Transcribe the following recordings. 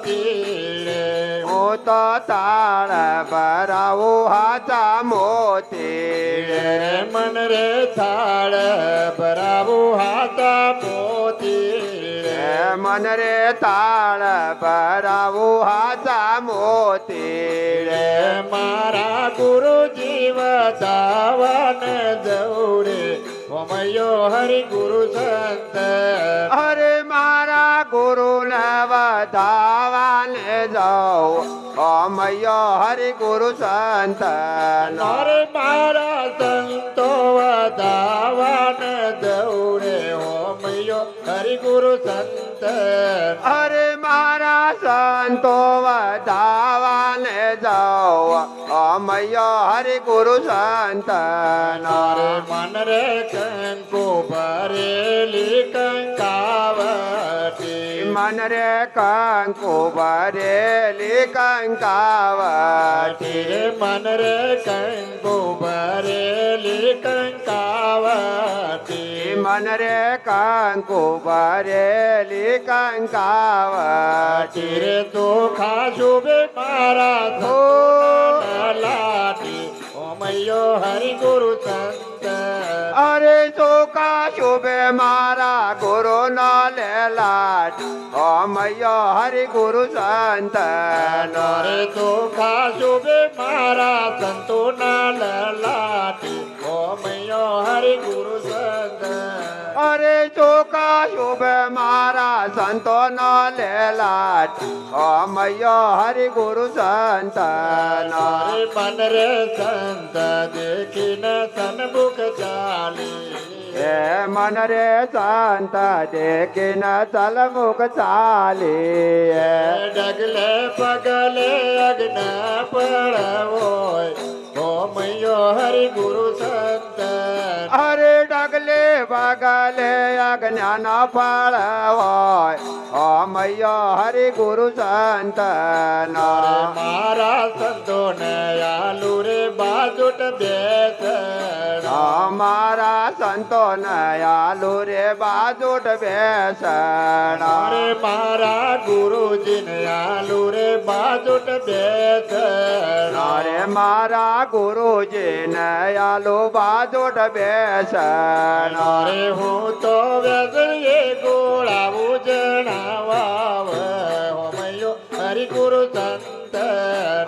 મોતી રે હું તો તાળ ભરાવું હાચા મોતી રે મન રે થાળ ભરાવું હાથા મોતી રે મન રે તાળ ભરાવું હાચા મોતી રે મારા ગુરુજી વધાવન દૌડે હોમયો હરિ ગુરુ સંત અરે મારા ગુરુને વધાવાને જાઉં અમયો હરિ ગુરુ સંત અરે મારા સંતો વધાવન દૌડે હોમયો હરિ ગુરુ સંત અરે મારા સંતો વધાવાને જાઉં અમયો હરિ ગુરુ સંત નારે મન રે કંકુ ભરેલી કંકાવટી મન રે કંકુ ભરેલી કંકાવટી રે મન રે કંકુ ભરેલી કંકાવટી મન રે કંકુ ભરેલી કંકાવટી રે તો ખાશું બે મારા ઓ લાટી ઓમયો હરિ ગુરુ સંત અરે ચોકા શુભે મારા ગુરુ ના લેલાટ અમયો હરિ ગુરુ સંત નરે તો ખાશું બે મારા સંતો ના લલાટી ઓમયો હરિ ગુરુ સંત અરે ચોકા શુભે મારા સંતો નો લેલાટ અમયો હરિ ગુરુ સંત નારે મન રે સંત દેખીને સન્મુખ ચાલી હે મન રે સંત દેખીન ચલમુખ ચાલી ડગલે પગલે અગ્ન પડવોય ઓમયો હરિ ગુરુ સંત અરે ડગલે પગલે અજ્ઞાન ફળ હોય અમયો હરિ ગુરુ સંત મારા સંતો ને આલુ રે બાજુટ બેસણ મારા સંતો આલુ રે બાજુટ બેસણ અરે મારા ગુરુજી ને આલુ રે બાજુટ બેસણ અરે મારા ગુરુજી ને આલુ બાજુટ બેસણ અરે હું તો વેદળીએ ગોળાવું જણાવાવ હોમયો હરિ ગુરુ સંત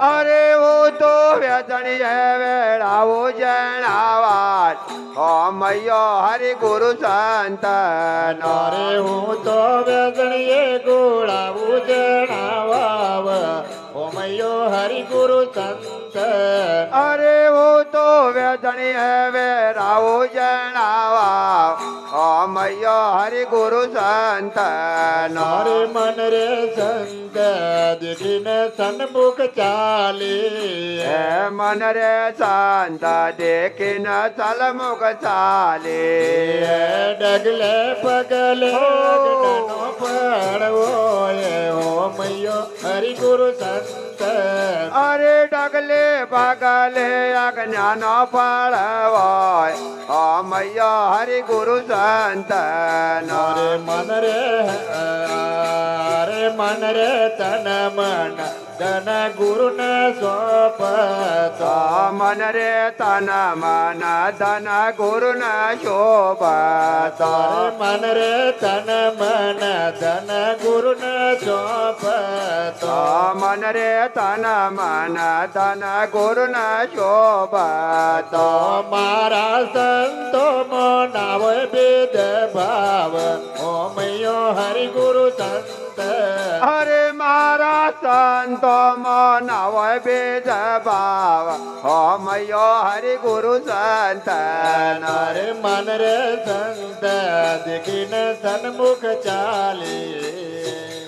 અરે હું તો વ્યજણીએ વેળાવું જણાવાત અમયો હરિ ગુરુ સંત અરે હું તો વેદળીએ ગોળાવું જણાવાવ હોમયો હરિ ગુરુ સંત અરે હું તો વ્યજણીએ વેળાવું જણાવા અમયો હરિ ગુરુ સંત નારે મન રે સંત દેખીને સન્મુખ ચાલી હે મન રે સંત દેખીન ચલમુખ ચાલી ડગલે પગલે અગ્નનો પડવો હોમયો હરિ ગુરુ સંત અરે ડગલે પગલે અજ્ઞાન ફળ હોય અમયો હરિ ગુરુ સંત અરે મન રે તન મન ધન ગુરુ ને સોપત મન રે તન મન ધન ગુરુ ન શોભત મન રે તન મન ધન ગુરુ ને સોપત મન રે તન મન ધન ગુરુ ન શોભત મારા સંતો નાવ ભેદ ભાવ ઓમયો હરિ ગુરુ સંત અરે મારા સંતો નવ બેજ ભાવ અમયો હરિ ગુરુ સંત અરે મન રે સંત દેખીને સન્મુખ ચાલી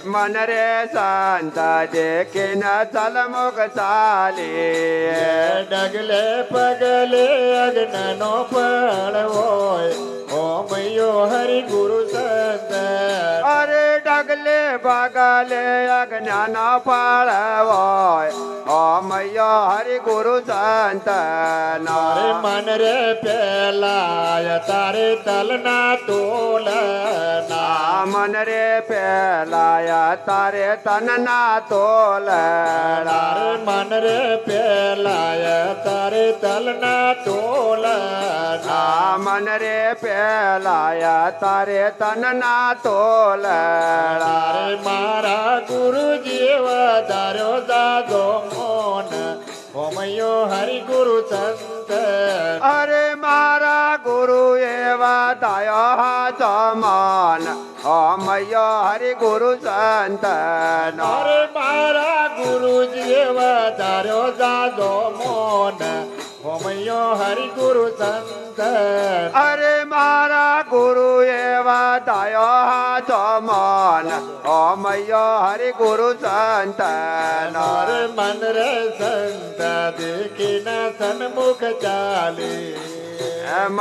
મન રે સંત દેખીન ચલમુખ ચાલી ડગલે પગલે અગ્નનો ફળ હોય ઓમયો હરિ ગુરુ સંત અરે અગલે પગલે અજ્ઞાન ફળ હોય ઓમયો હરિ ગુરુ સંત તારે મન રે પેલાય તારે તલના તોલના મન રે પેલાયા તારે તનના તોલણા તારે મન રે પેલાય તારે તલના તોલના મન રે પેલાયા તારે તનના તોલણા તારે મારા ગુરુ જીવ ધાર્યો દાદો મોન હોમયો હરિ ગુરુ સંત અરે મારા ગુરુ એવા દયા સમાન અમયો હરિ ગુરુ સંત અરે મારા ગુરુ જીવ ધાર્યો દાદો મોન હોમયો હરિ ગુરુ સંત અરે મારા ગુરુ એવા દયા સમાન અમયો હરિ ગુરુ સંત તારે મન રે સંત દેખીને સન્મુખ ચાલે